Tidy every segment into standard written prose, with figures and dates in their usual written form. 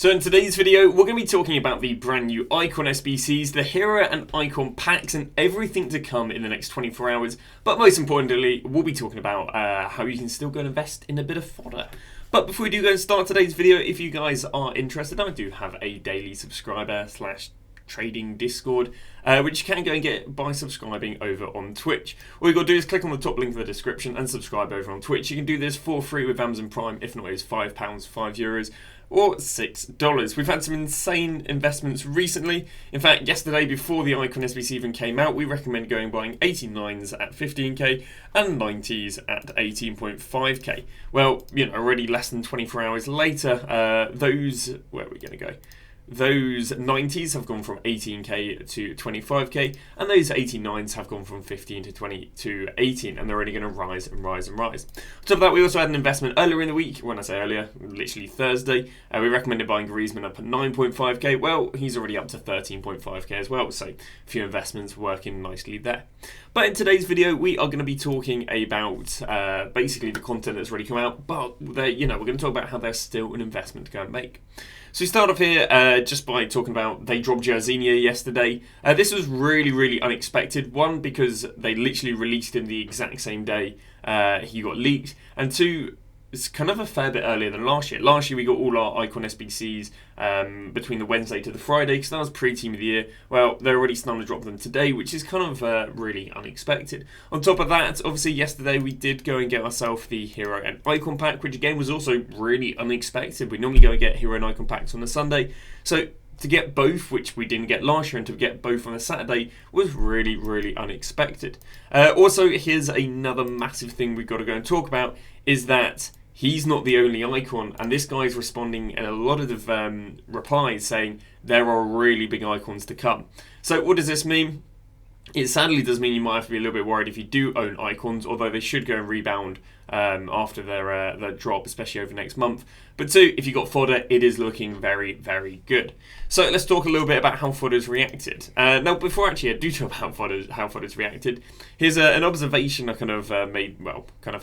So in today's video, we're going to be talking about the brand new Icon SBCs, the Hero and Icon packs, and everything to come in the next 24 hours. But most importantly, we'll be talking about how you can still go and invest in a bit of fodder. But before we do go and start today's video, if you guys are interested, I do have a daily subscriber / trading Discord, which you can go and get by subscribing over on Twitch. All you got to do is click on the top link in the description and subscribe over on Twitch. You can do this for free with Amazon Prime. If not, it's £5, €5, or $6. We've had some insane investments recently. In fact, yesterday before the Icon SBC even came out, we recommend going buying 89s at 15k and 90s at 18.5k. Well, you know, already less than 24 hours later, where are we going to go? Those 90s have gone from 18k to 25k, and those 89s have gone from 15 to 20 to 18, and they're only going to rise and rise and rise. On top of that, we also had an investment earlier in the week. When I say earlier, literally Thursday, we recommended buying Griezmann up at 9.5k. Well, he's already up to 13.5k as well, so a few investments working nicely there. But in today's video, we are going to be talking about basically the content that's already come out, but we're going to talk about how there's still an investment to go and make. So we start off here just by talking about they dropped Jerzinho yesterday. This was really unexpected. One, because they literally released him the exact same day he got leaked, and two, it's kind of a fair bit earlier than last year. Last year we got all our Icon SBCs between the Wednesday to the Friday, because that was pre-Team of the Year. Well, they're already starting to drop them today, which is kind of really unexpected. On top of that, obviously yesterday we did go and get ourselves the Hero and Icon pack, which again was also really unexpected. We normally go and get Hero and Icon packs on a Sunday, so to get both, which we didn't get last year, and to get both on a Saturday was really unexpected. Also, here's another massive thing we've got to go and talk about, is that he's not the only icon, and this guy's responding in a lot of replies saying there are really big icons to come. So what does this mean? It sadly does mean you might have to be a little bit worried if you do own icons, although they should go and rebound after their drop, especially over next month. But two, if you got fodder, it is looking very good. So let's talk a little bit about how fodder's reacted. Now, before actually I do talk about how fodder's reacted, here's an observation I kind of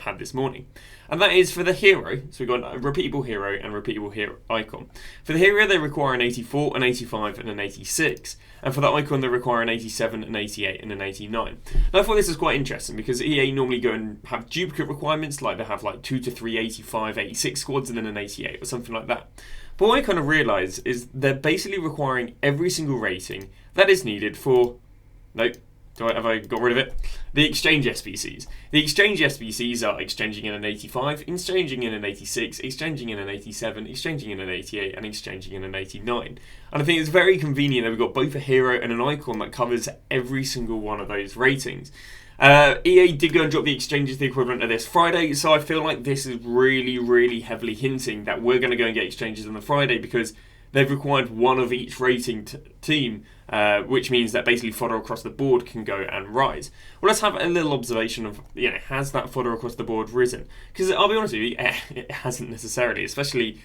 had this morning. And that is for the Hero. So we've got a repeatable Hero and repeatable Hero Icon. For the Hero, they require an 84, an 85, and an 86. And for the Icon, they require an 87, an 88, and an 89. Now, I thought this was quite interesting, because EA normally go and have duplicate requirements, like they have like 2 to 3 85, 86 squads, and then an 88 or something like that. But what I kind of realised is they're basically requiring every single rating that is needed for... Nope. Have I got rid of it? The Exchange SBCs. The Exchange SBCs are exchanging in an 85, exchanging in an 86, exchanging in an 87, exchanging in an 88, and exchanging in an 89. And I think it's very convenient that we've got both a Hero and an Icon that covers every single one of those ratings. EA did go and drop the exchanges, the equivalent of this Friday, so I feel like this is really heavily hinting that we're going to go and get exchanges on the Friday, because they've required one of each rating team, which means that basically fodder across the board can go and rise. Well, let's have a little observation of, has that fodder across the board risen? Because I'll be honest with you, it hasn't necessarily, especially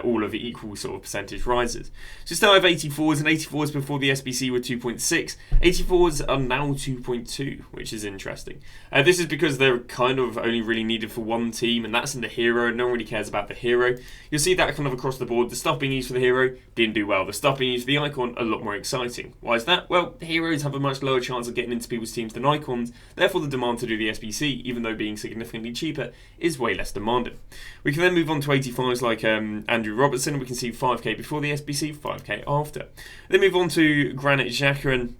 all of the equal sort of percentage rises. So still have 84s, and 84s before the SBC were 2.6. 84s are now 2.2, which is interesting. This is because they're kind of only really needed for one team, and that's in the Hero. No one really cares about the Hero. You'll see that kind of across the board. The stuff being used for the Hero didn't do well. The stuff being used for the Icon, a lot more exciting. Why is that? Well, Heroes have a much lower chance of getting into people's teams than Icons, therefore the demand to do the SBC, even though being significantly cheaper, is way less demanded. We can then move on to 85s like Andrew Robertson. We can see 5k before the SBC, 5k after. Then move on to Granit Xhaka, and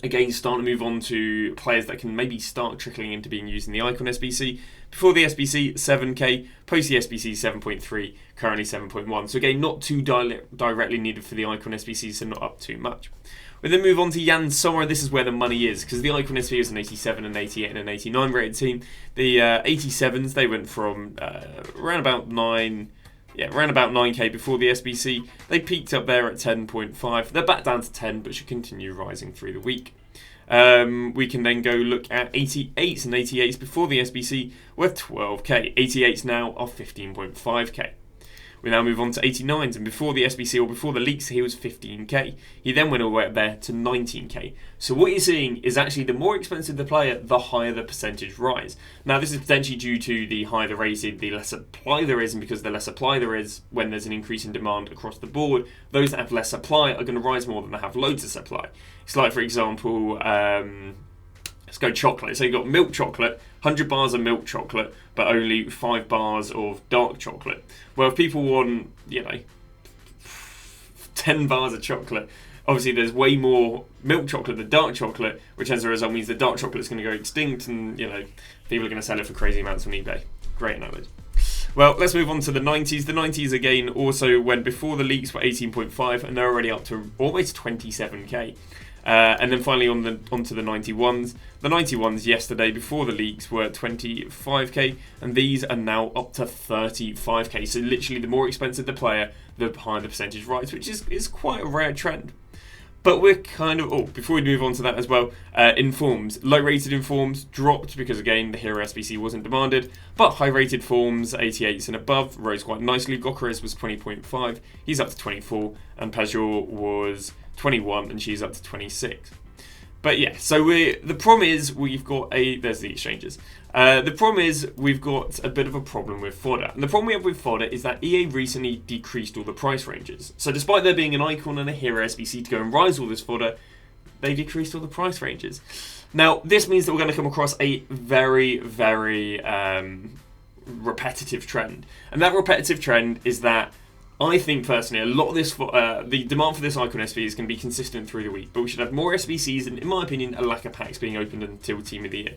again starting to move on to players that can maybe start trickling into being used in the Icon SBC. Before the SBC, 7k, post the SBC, 7.3, currently 7.1. So again, not too directly needed for the Icon SBC, so not up too much. We then move on to Jan Sommer. This is where the money is, because the Icon SBC is an 87, an 88, and an 89 rated team. The 87s, they went from around about 9k before the SBC. They peaked up there at 10.5. They're back down to 10, but should continue rising through the week. We can then go look at 88s, and 88s before the SBC were 12k. 88s now are 15.5k. We now move on to 89s, and before the SBC or before the leaks, he was 15k. He then went all the way up there to 19k. So what you're seeing is actually the more expensive the player, the higher the percentage rise. Now this is potentially due to the higher the rated, the less supply there is, and because the less supply there is, when there's an increase in demand across the board, those that have less supply are going to rise more than that have loads of supply. It's like, for example, let's go chocolate. So you've got milk chocolate, 100 bars of milk chocolate, but only 5 bars of dark chocolate. Well, if people want, 10 bars of chocolate, obviously there's way more milk chocolate than dark chocolate, which as a result means the dark chocolate is going to go extinct, and, people are going to sell it for crazy amounts on eBay. Great knowledge. Well, let's move on to the 90s. The 90s, again, also went before the leaks were 18.5, and they're already up to almost 27k. And then finally onto the 91s. The 91s yesterday, before the leaks, were 25k, and these are now up to 35k. So literally, the more expensive the player, the higher the percentage rise, which is quite a rare trend. But we're kind of, before we move on to that as well, informs. Low-rated informs dropped because, again, the Hero SBC wasn't demanded, but high-rated forms, 88s and above, rose quite nicely. Gokares was 20.5, he's up to 24, and Pajor was 21, and she's up to 26. But yeah, so the problem is we've got there's the exchanges. The problem is we've got a bit of a problem with Fodder. And the problem we have with Fodder is that EA recently decreased all the price ranges. So despite there being an icon and a Hero SBC to go and rise all this Fodder, they decreased all the price ranges. Now, this means that we're going to come across a very, very repetitive trend. And that repetitive trend is that I think personally, a lot of this, the demand for this icon SBC is going to be consistent through the week, but we should have more SBCs and, in my opinion, a lack of packs being opened until Team of the Year.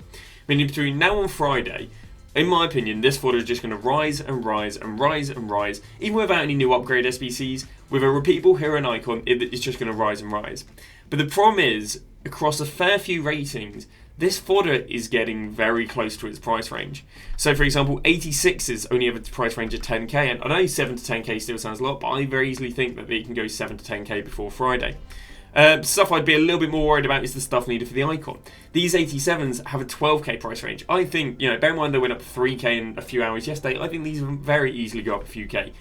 Meaning between now and Friday, in my opinion, this fodder is just going to rise and rise and rise and rise, even without any new upgrade SBCs. With a repeatable hero and icon, it's just going to rise and rise. But the problem is, across a fair few ratings, this fodder is getting very close to its price range. So, for example, 86s only have a price range of 10k, and I know 7 to 10k still sounds a lot, but I very easily think that they can go 7 to 10k before Friday. Stuff I'd be a little bit more worried about is the stuff needed for the icon. These 87s have a 12k price range. I think, bear in mind they went up 3k in a few hours yesterday, I think these will very easily go up a few k.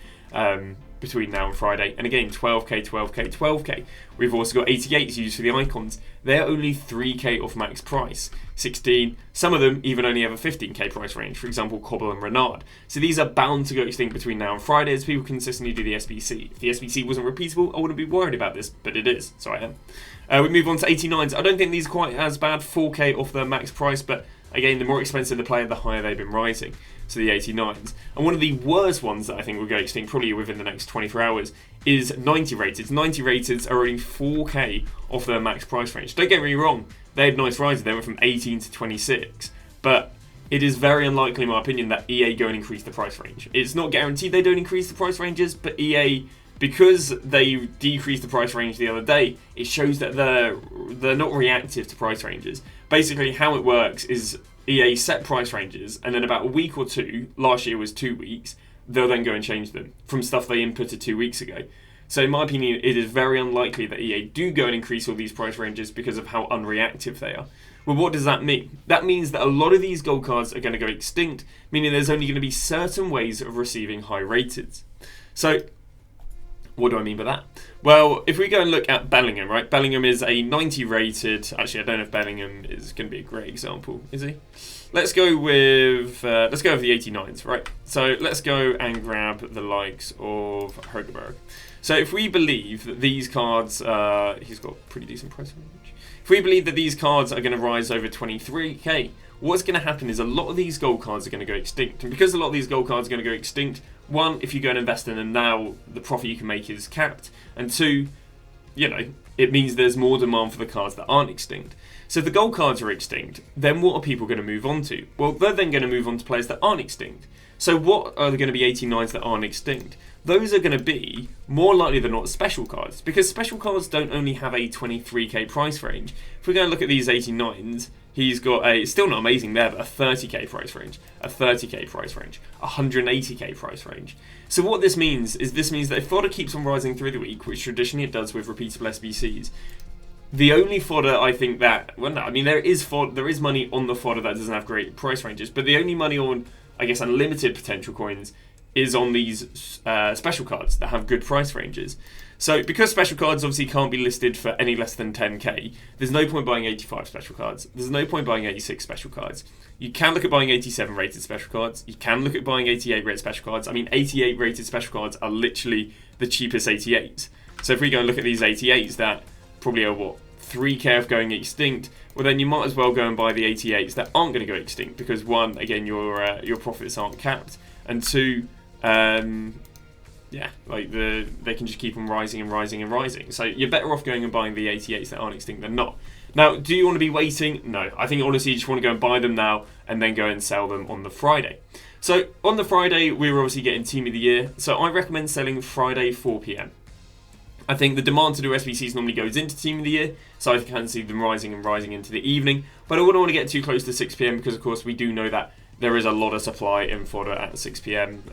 Between now and Friday, and again 12k, 12k, 12k. We've also got 88s used for the icons. They're only 3k off max price. 16, some of them even only have a 15k price range, for example Cobble and Renard. So these are bound to go extinct between now and Friday as people consistently do the SBC. If the SBC wasn't repeatable, I wouldn't be worried about this, but it is, so I am. We move on to 89s. I don't think these are quite as bad, 4k off their max price, but again, the more expensive the player, the higher they've been rising. So the 89s. And one of the worst ones that I think will go extinct probably within the next 24 hours is 90 rateds. 90 rateds are only 4k off their max price range. Don't get me wrong, they had nice rises. They went from 18 to 26. But it is very unlikely, in my opinion, that EA go and increase the price range. It's not guaranteed they don't increase the price ranges, but EA, because they decreased the price range the other day, it shows that they're not reactive to price ranges. Basically, how it works is EA set price ranges, and then about a week or two, last year was 2 weeks, they'll then go and change them from stuff they inputted 2 weeks ago. So in my opinion, it is very unlikely that EA do go and increase all these price ranges because of how unreactive they are. Well, what does that mean? That means that a lot of these gold cards are going to go extinct, meaning there's only going to be certain ways of receiving high rated. So, what do I mean by that? Well, if we go and look at Bellingham, right? Bellingham is a 90 rated. Actually, I don't know if Bellingham is going to be a great example. Is he? Let's go with the 89s, right? So let's go and grab the likes of Hogeberg. So if we believe that these cards, he's got pretty decent price range. If we believe that these cards are going to rise over 23k, what's going to happen is a lot of these gold cards are going to go extinct. And because a lot of these gold cards are going to go extinct, one, if you go and invest in them now, the profit you can make is capped. And two, it means there's more demand for the cards that aren't extinct. So if the gold cards are extinct, then what are people going to move on to? Well, they're then going to move on to players that aren't extinct. So what are there going to be 89s that aren't extinct? Those are going to be, more likely than not, special cards. Because special cards don't only have a 23k price range. If we go and look at these 89s, he's got it's still not amazing there, but a 30k price range, a 30k price range, a 180k price range. So what this means is that if fodder keeps on rising through the week, which traditionally it does with repeatable SBCs, the only fodder I think that, well no, I mean there is money on the fodder that doesn't have great price ranges, but the only money on, I guess, unlimited potential coins is on these special cards that have good price ranges. So because special cards obviously can't be listed for any less than 10k, there's no point buying 85 special cards. There's no point buying 86 special cards. You can look at buying 87 rated special cards. You can look at buying 88 rated special cards. I mean, 88 rated special cards are literally the cheapest 88s. So if we go and look at these 88s that probably are, what, 3k of going extinct, well then you might as well go and buy the 88s that aren't going to go extinct, because one, again, your profits aren't capped, and two, yeah, like they can just keep on rising and rising and rising. So you're better off going and buying the 88s that aren't extinct than not. Now, do you want to be waiting? No. I think honestly you just want to go and buy them now and then go and sell them on the Friday. So on the Friday, we're obviously getting Team of the Year. So I recommend selling Friday 4 p.m. I think the demand to do SBCs normally goes into Team of the Year, so I can see them rising and rising into the evening. But I wouldn't want to get too close to 6 p.m. because, of course, we do know that there is a lot of supply in Fodder at 6 p.m.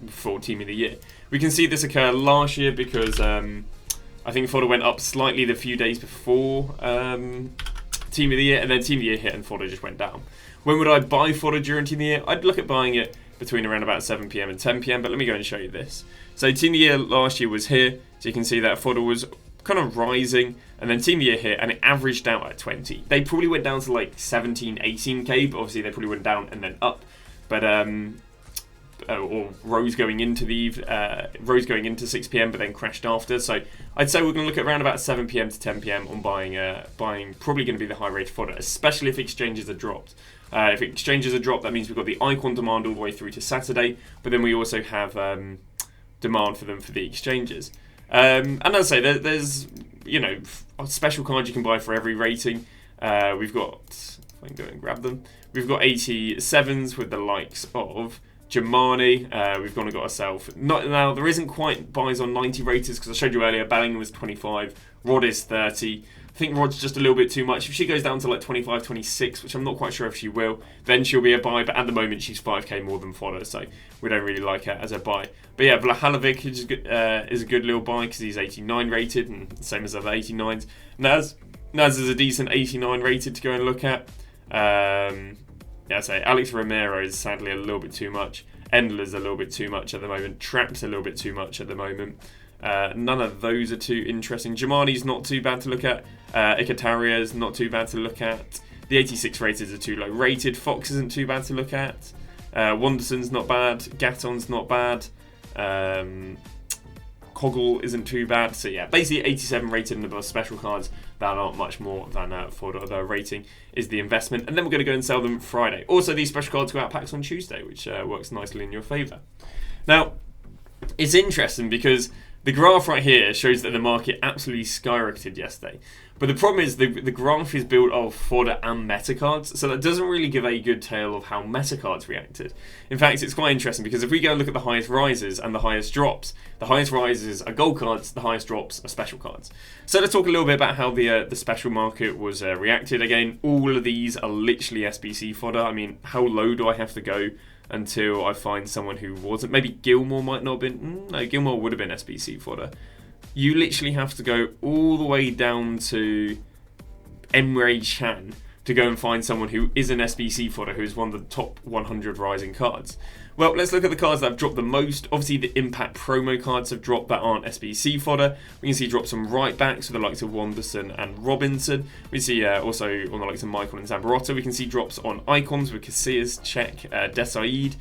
For Team of the Year. We can see this occur last year because I think Fodder went up slightly the few days before Team of the Year, and then Team of the Year hit and Fodder just went down. When would I buy Fodder during Team of the Year? I'd look at buying it between around about 7 p.m. and 10 p.m, but let me go and show you this. So Team of the Year last year was here, so you can see that Fodder was kind of rising, and then Team of the Year hit, and it averaged out at 20. They probably went down to like 17, 18k, but obviously they probably went down and then up. But or rose going into 6 p.m, but then crashed after. So I'd say we're going to look at around about 7 p.m. to 10 p.m. on buying probably going to be the high rate Fodder, especially if exchanges are dropped. If exchanges are dropped, that means we've got the icon demand all the way through to Saturday, but then we also have demand for them for the exchanges. And as I say, there's special cards you can buy for every rating. We've got, if I can go and grab them, we've got 87s with the likes of Germani. We've gone and got ourselves. Now there isn't quite buys on 90 raters because I showed you earlier. Bellingham was 25. Rod is 30. I think Rod's just a little bit too much. If she goes down to like 25, 26, which I'm not quite sure if she will, then she'll be a buy. But at the moment, she's 5k more than Fodder, so we don't really like her as a buy. But yeah, Vlahovic is a good little buy because he's 89 rated, and same as other 89s. Naz is a decent 89 rated to go and look at. Yeah, I'd say Alex Romero is sadly a little bit too much. Endler's a little bit too much at the moment. Trapp's a little bit too much at the moment. None of those are too interesting. Jamani's not too bad to look at. Ikataria's not too bad to look at. The 86 rated are too low rated. Fox isn't too bad to look at. Wanderson's not bad. Gaton's not bad. Coggle isn't too bad. So yeah, basically 87 rated and above special cards that aren't much more than Fodder. The rating is the investment, and then we're going to go and sell them Friday. Also, these special cards go out packs on Tuesday, which works nicely in your favour. Now, it's interesting because the graph right here shows that the market absolutely skyrocketed yesterday. But the problem is the graph is built of Fodder and meta cards, so that doesn't really give a good tale of how meta cards reacted. In fact, it's quite interesting because if we go and look at the highest rises and the highest drops, the highest rises are gold cards, the highest drops are special cards. So let's talk a little bit about how the special market was reacted. Again, all of these are literally SBC Fodder. I mean, how low do I have to go until I find someone who wasn't? Maybe Gilmore might not have been. No, Gilmore would have been SBC Fodder. You literally have to go all the way down to Emre Chan to go and find someone who is an SBC Fodder, who is one of the top 100 rising cards. Well, let's look at the cards that have dropped the most. Obviously, the Impact promo cards have dropped that aren't SBC Fodder. We can see drops on right backs with the likes of Wanderson and Robinson. We see also on the likes of Michael and Zambarotta. We can see drops on icons with Casillas, Czech, Desaid.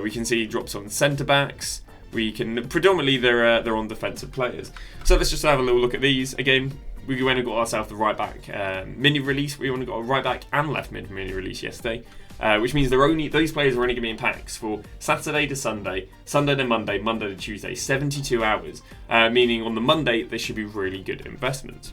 We can see drops on centre backs. We can predominantly they're on defensive players. So let's just have a little look at these again. We went and got ourselves the right back mini release. We only got a right back and left mid mini release yesterday, which means those players are only going to be in packs for Saturday to Sunday, Sunday to Monday, Monday to Tuesday, 72 hours. Meaning on the Monday they should be really good investments.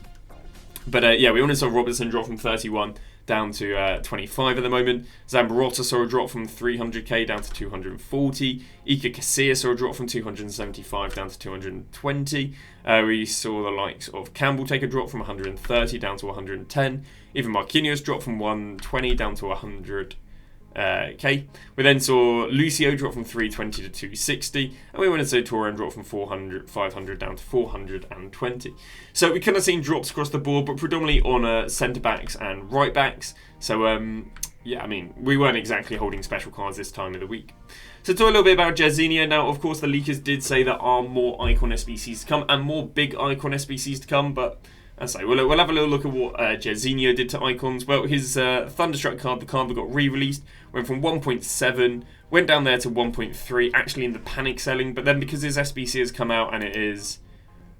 But yeah, we only saw Robertson drop from 31 down to 25 at the moment. Zambarotta saw a drop from 300k down to 240. Iker Casillas saw a drop from 275 down to 220. We saw the likes of Campbell take a drop from 130 down to 110. Even Marquinhos dropped from 120 down to 100. We then saw Lucio drop from 320 to 260, and we went and saw Torren drop from 500 down to 420. So we kind of seen drops across the board, but predominantly on centre backs and right backs. So yeah, I mean, we weren't exactly holding special cards this time of the week. So talk a little bit about Jairzinho. Now, of course, the leakers did say there are more Icon SBCs to come and more big Icon SBCs to come, but as I say, we'll have a little look at what Jairzinho did to Icons. Well, his Thunderstruck card, the card that got re-released, went from 1.7, went down there to 1.3, actually in the panic selling, but then because his SBC has come out and it is,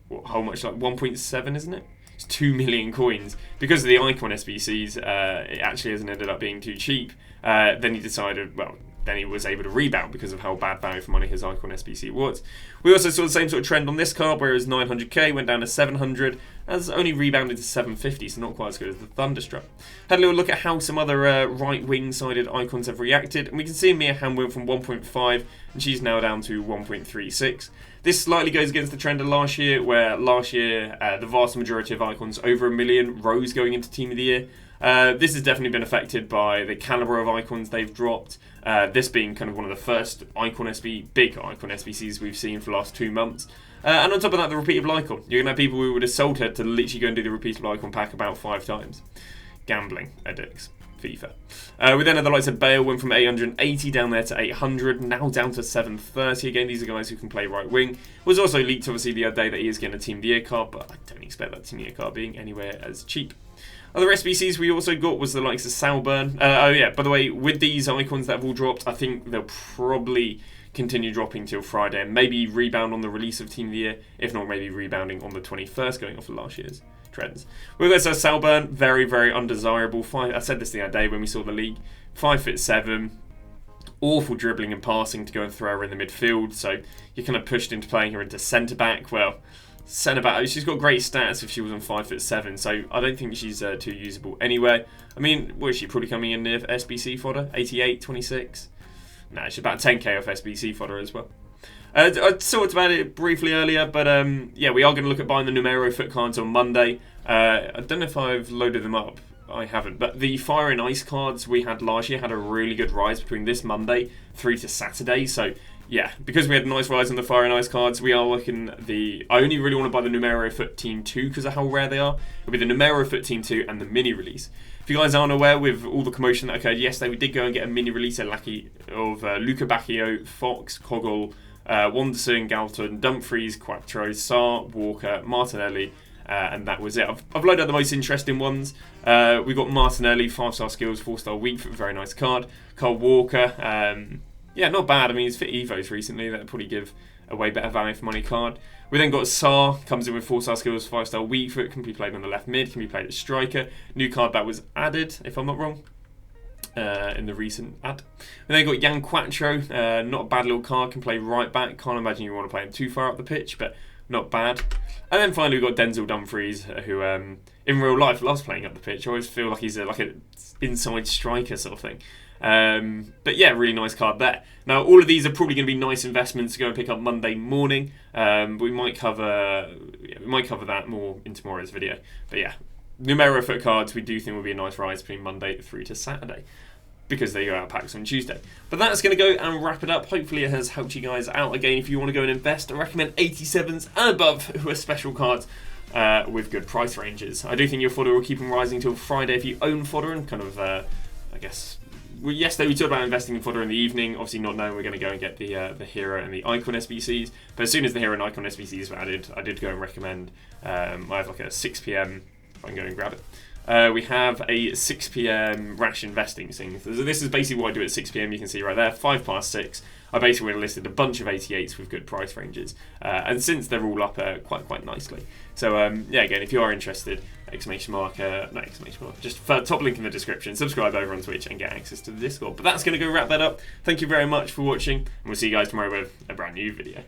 what, how much, like 1.7, isn't it? It's 2 million coins. Because of the Icon SBCs, it actually hasn't ended up being too cheap. Then he decided, well, then he was able to rebound because of how bad value for money his Icon SBC was. We also saw the same sort of trend on this card, whereas 900k went down to 700, has only rebounded to 750, so not quite as good as the Thunderstruck. Had a little look at how some other right-wing sided Icons have reacted, and we can see Mia Hamm went from 1.5, and she's now down to 1.36. This slightly goes against the trend of last year, where last year the vast majority of Icons, over 1 million, rose going into Team of the Year. This has definitely been affected by the calibre of Icons they've dropped. This being kind of one of the first big Icon SBCs we've seen for the last 2 months. And on top of that, the repeatable Icon. You're going to have people who would have sold her to literally go and do the repeatable Icon pack about 5 times. Gambling addicts. FIFA. We then had the likes of Bale, went from 880 down there to 800, now down to 730. Again, these are guys who can play right wing. Was also leaked, obviously, the other day that he is getting a Team of the Year card, but I don't expect that Team of the Year card being anywhere as cheap. Other SBCs we also got was the likes of Salburn. Oh yeah, by the way, with these Icons that have all dropped, I think they'll probably continue dropping till Friday and maybe rebound on the release of Team of the Year, if not maybe rebounding on the 21st going off of last year's trends. We've got Salburn, very, very undesirable. I said this the other day when we saw the league. 5'7", awful dribbling and passing to go and throw her in the midfield, so you're kind of pushed into playing her into centre-back. Well, centre-back, she's got great stats if she was on 5'7", so I don't think she's too usable anyway. I mean, what is she probably coming in near SBC fodder? 88, 26? No, she's about 10k off SBC fodder as well. I talked about it briefly earlier, but yeah, we are going to look at buying the Numero foot cards on Monday. I don't know if I've loaded them up. I haven't. But the Fire and Ice cards we had last year had a really good rise between this Monday through to Saturday. So yeah, because we had a nice rise on the Fire and Ice cards, we are looking at I only really want to buy the Numero foot Team 2 because of how rare they are. It'll be the Numero foot Team 2 and the mini release. If you guys aren't aware, with all the commotion that occurred yesterday, we did go and get a mini release of Luca Bacchio, Fox, Kogel, Wanderson, Galton, Dumfries, Quattro, Sarr, Walker, Martinelli, and that was it. I've loaded up the most interesting ones. We've got Martinelli, 5-star skills, 4-star weak, very nice card. Carl Walker, yeah, not bad. I mean, he's fit Evos recently. That'll probably give a way better value for money card. We then got Sarr, comes in with 4-star skills, 5-star weak foot, can be played on the left mid, can be played as striker. New card that was added, if I'm not wrong, in the recent ad. We then got Jan Quattro, not a bad little card, can play right back. Can't imagine you want to play him too far up the pitch, but not bad. And then finally we've got Denzel Dumfries, who in real life loves playing up the pitch. I always feel like he's like an inside striker sort of thing. But yeah, really nice card there. Now, all of these are probably going to be nice investments to go and pick up Monday morning. We might cover that more in tomorrow's video. But yeah, Numero foot cards we do think will be a nice rise between Monday through to Saturday, because they go out packs on Tuesday. But that's going to go and wrap it up. Hopefully it has helped you guys out. Again, if you want to go and invest, I recommend 87s and above, who are special cards with good price ranges. I do think your fodder will keep on rising till Friday if you own fodder, and kind of, I guess, yesterday we talked about investing in fodder in the evening, obviously not knowing we're going to go and get the Hero and the Icon SBCs. But as soon as the Hero and Icon SBCs were added, I did go and recommend, I have like a 6 PM, if I can go and grab it. We have a 6 PM rash investing thing. So this is basically what I do at 6 PM. You can see right there, 6. I basically listed a bunch of 88s with good price ranges, and since they're all up quite nicely. So yeah, again, if you are interested, just top link in the description. Subscribe over on Twitch and get access to the Discord. But that's going to go wrap that up. Thank you very much for watching, and we'll see you guys tomorrow with a brand new video.